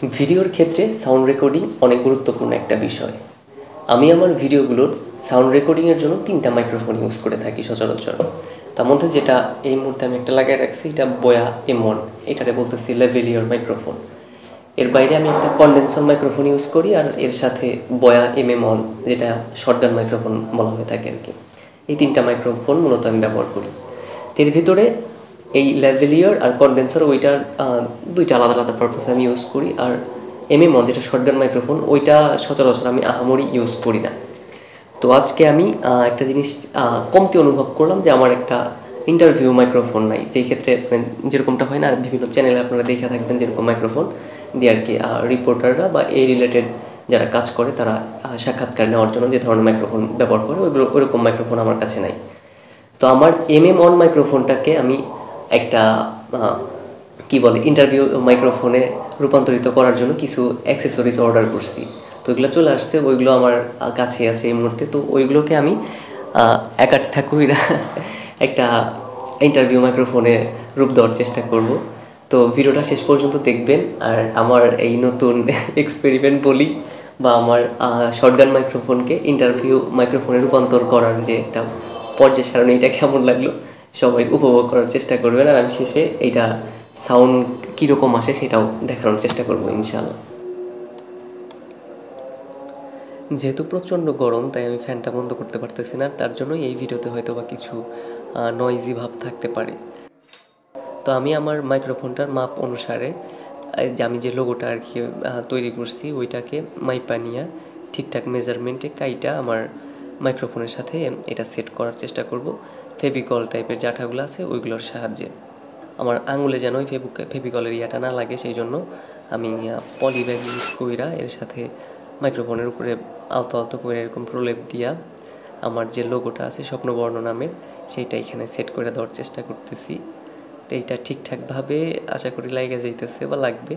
ভিডিওর ক্ষেত্রে sound recording অনেক গুরুত্বপূর্ণ একটা বিষয়। আমি আমার ভিডিওগুলোর সাউন্ড রেকর্ডিংয়ের জন্য 3টা মাইক্রোফোন ইউজ করে থাকি সচরাচর। তার মধ্যে যেটা এই মুহূর্তে আমি একটা লাগিয়ে রাখছি, এটা বয়া M1, এটারে বলতেছি লেভেলিয়ার মাইক্রোফোন। এর বাইরে আমি একটা কন্ডেন্সার মাইক্রোফোন ইউজ করি, আর এর সাথে বয়া MM1, যেটা শর্টগান মাইক্রোফোন বলা হয়ে থাকে আর কি। এই 3টা মাইক্রোফোন মূলত আমি ব্যবহার করি। এর ভিতরে এই লেভেলিয়ার আর কন্ডেন্সার ওইটার 2টা আলাদা আলাদা পারপাসে আমি ইউজ করি, আর MM1 যেটা শর্টগান মাইক্রোফোন ওইটা সচরাচর আমি আহামরি ইউজ করি না। তো আজকে আমি একটা জিনিস কমতি অনুভব করলাম যে আমার একটা ইন্টারভিউ মাইক্রোফোন নাই, যেই ক্ষেত্রে যেরকমটা হয় না বিভিন্ন চ্যানেলে আপনারা দেখে থাকবেন, যেরকম মাইক্রোফোন দিয়ে আর কি রিপোর্টাররা বা এই রিলেটেড যারা কাজ করে তারা সাক্ষাৎকার নেওয়ার জন্য যে ধরনের মাইক্রোফোন ব্যবহার করে ওইরকম মাইক্রোফোন আমার কাছে নাই। তো আমার MM1 মাইক্রোফোনটাকে আমি একটা কি বলে ইন্টারভিউ মাইক্রোফোনে রূপান্তরিত করার জন্য কিছু অ্যাক্সেসরিজ অর্ডার করছি। তো ওইগুলো চলে আসছে, ওইগুলো আমার কাছে আছে এই মুহূর্তে। তো ওইগুলোকে আমি একাঠা কইরা একটা ইন্টারভিউ মাইক্রোফোনে রূপ দেওয়ার চেষ্টা করব। তো ভিডিওটা শেষ পর্যন্ত দেখবেন, আর আমার এই নতুন এক্সপেরিমেন্ট বলি বা আমার শর্টগান মাইক্রোফোনকে ইন্টারভিউ মাইক্রোফোনে রূপান্তর করার যে একটা পর্যায় সারণী, এটা কেমন লাগলো সবাই উপভোগ করার চেষ্টা করবেন। আর আমি শেষে এইটা সাউন্ড কীরকম আসে সেটাও দেখানোর চেষ্টা করবো ইনশাআল্লাহ। যেহেতু প্রচণ্ড গরম, তাই আমি ফ্যানটা বন্ধ করতে পারতেছি না, তার জন্যই এই ভিডিওতে হয়তো বা কিছু নয়েজি ভাব থাকতে পারে। তো আমি আমার মাইক্রোফোনটার মাপ অনুসারে আমি যে লোগোটা আর কি তৈরি করছি ওইটাকে মাইপা নিয়ে ঠিকঠাক মেজারমেন্টে কাইটা আমার মাইক্রোফোনের সাথে এটা সেট করার চেষ্টা করব ফেভিকল টাইপের জাঠাগুলো আছে ওইগুলোর সাহায্যে। আমার আঙুলে যেন ওই ফেভিকলের ইয়াটা না লাগে, সেই জন্য আমি পলি ব্যাগ ইউজ কইরা এর সাথে মাইক্রোফোনের উপরে আলতো আলতো করে এরকম প্রলেপ দিয়া আমার যে লোগোটা আছে স্বপ্নবর্ণ নামের সেইটা এখানে সেট করে দেওয়ার চেষ্টা করতেছি। তো এইটা ঠিকঠাকভাবে আশা করি লাগে যাইতেছে বা লাগবে।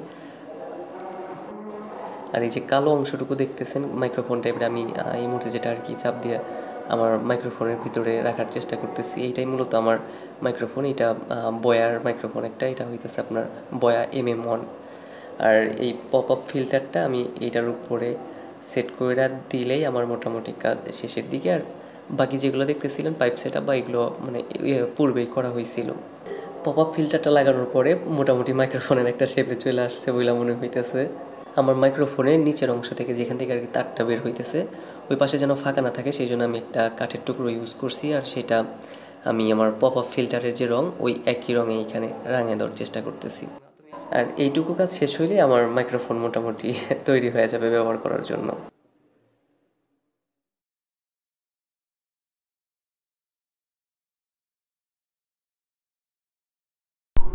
আর এই যে কালো অংশটুকু দেখতেছেন মাইক্রোফোন টাইপের, আমি এই মুহূর্তে যেটা আর কি চাপ দিয়ে আমার মাইক্রোফোনের ভিতরে রাখার চেষ্টা করতেছি, এইটাই মূলত আমার মাইক্রোফোন। এটা বয়ার মাইক্রোফোন একটা, এটা হইতেছে আপনার বয়া MM1। আর এই পপ আপ ফিল্টারটা আমি এইটার উপরে সেট করে দিলেই আমার মোটামুটি কাজ শেষের দিকে। আর বাকি যেগুলো দেখতেছিলেন পাইপ সেট আপ বা এগুলো মানে পূর্বেই করা হয়েছিল। পপ আপ ফিল্টারটা লাগানোর পরে মোটামুটি মাইক্রোফোনের একটা শেপে চলে আসছে বলে মনে হইতেছে। আমার মাইক্রোফোনের নিচের অংশ থেকে যেখান থেকে আর কি তারটা বের হইতেছে ওই পাশে যেন ফাঁকা না থাকে, সেই জন্য আমি একটা কাঠের টুকরো ইউজ করছি, আর সেটা আমি আমার পপ আপ ফিল্টারের যে রং ওই একই রঙে এখানে রাঙিয়ে দেওয়ার চেষ্টা করতেছি। আর এইটুকু কাজ শেষ হইলে আমার মাইক্রোফোন মোটামুটি তৈরি হয়ে যাবে ব্যবহার করার জন্য।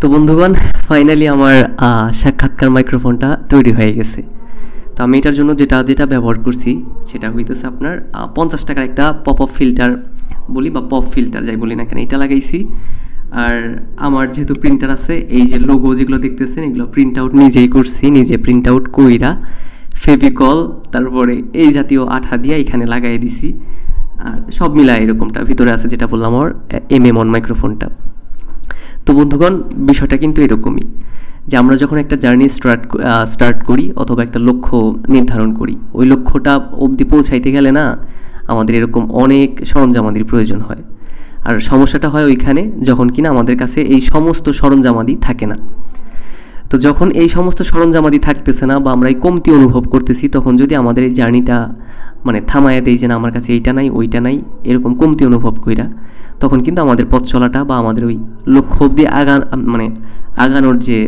তো বন্ধুগণ, ফাইনালি আমার সাক্ষাৎকার মাইক্রোফোনটা তৈরি হয়ে গেছে। তো আমি এটার জন্য যেটা ব্যবহার করছি সেটা হইতেছে আপনার 50 টাকার একটা পপ আপ ফিল্টার বলি বা পপ ফিল্টার যাই বলি না কেন, এটা লাগাইছি। আর আমার যেহেতু প্রিন্টার আছে, এই যে লোগো যেগুলো দেখতেছেন এগুলো প্রিন্ট আউট নিজেই করছি, নিজে প্রিন্ট আউট কইরা ফেভিকল তারপরে এই জাতীয় আঠা দিয়ে এখানে লাগাই দিছি। আর সব মিলায় এরকমটা ভিতরে আছে যেটা বললাম আমার MM1 মাইক্রোফোনটা। তো বন্ধুগণ, বিষয়টা কিন্তু এরকমই যে আমরা যখন একটা জার্নি স্টার্ট করি অথবা একটা লক্ষ্য নির্ধারণ করি, ওই লক্ষ্যটা অবধি পৌঁছাইতে গেলে না আমাদের এরকম অনেক সরঞ্জামাদির প্রয়োজন হয়। আর সমস্যাটা হয় ওইখানে যখন কিনা আমাদের কাছে এই সমস্ত সরঞ্জামাদি থাকে না। তো যখন এই সমস্ত সরঞ্জামাদি থাকতেছে না বা আমরা এই কমতি অনুভব করতেছি, তখন যদি আমাদের এই জার্নিটা মানে থামায়া দেই যে না আমার কাছে এইটা নাই ওইটা নাই, এরকম কমতি অনুভব কইরা, তখন কিন্তু আমাদের পথ চলাটা বা আমাদের ওই লক্ষ্য অবধি আগানোর যে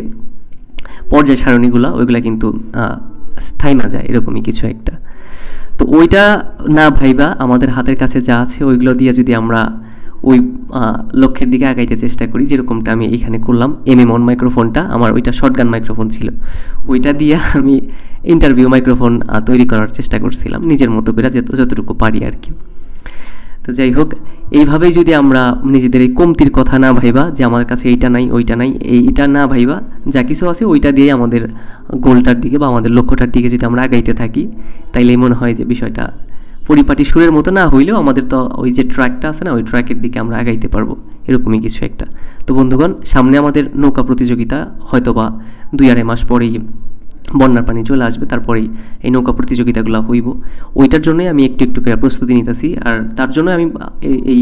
পর্যায় সারণীগুলো ওইগুলা কিন্তু থাইমা যায়, এরকমই কিছু একটা। তো ওইটা না ভাইবা আমাদের হাতের কাছে যা আছে ওইগুলো দিয়ে যদি আমরা ওই লক্ষ্যের দিকে আগাইতে চেষ্টা করি, যেরকমটা আমি এখানে করলাম। MM1 মাইক্রোফোনটা আমার ওইটা শর্টগান মাইক্রোফোন ছিল, ওইটা দিয়ে আমি ইন্টারভিউ মাইক্রোফোন তৈরি করার চেষ্টা করছিলাম নিজের মতো করে যতটুকু পারি আর কি। তো যাই হোক, এইভাবেই যদি আমরা নিজেদের এই কমতির কথা না ভাইবা যে আমার কাছে এইটা নাই ওইটা নাই, এইটা না ভাইবা যা কিছু আছে ওইটা দিয়ে আমাদের গোলটার দিকে বা আমাদের লক্ষ্যটার দিকে যদি আমরা আগাইতে থাকি, তাইলেই মনে হয় যে বিষয়টা পরিপাটি সুরের মতো না হইলেও আমাদের তো ওই যে ট্র্যাকটা আছে না, ওই ট্র্যাকের দিকে আমরা আগাইতে পারবো, এরকমই কিছু একটা। তো বন্ধুগণ, সামনে আমাদের নৌকা প্রতিযোগিতা হয়তো বা 2-2.5 মাস পরেই বন্যার পানি চলে আসবে, তারপরেই এই নৌকা প্রতিযোগিতাগুলো হইব। ওইটার জন্যই আমি একটু একটু করে প্রস্তুতি নিতেছি, আর তার জন্য আমি এই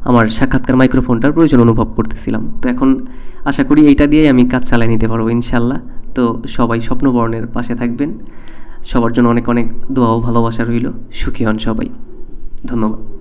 আমার সাক্ষাৎকার মাইক্রোফোনটার প্রয়োজন অনুভব করতেছিলাম। তো এখন আশা করি এইটা দিয়েই আমি কাজ চালিয়ে নিতে পারবো ইনশাল্লাহ। তো সবাই স্বপ্নবরণের পাশে থাকবেন, সবার জন্য অনেক অনেক দোয়া ও ভালোবাসা রইল। সুখী হন সবাই। ধন্যবাদ।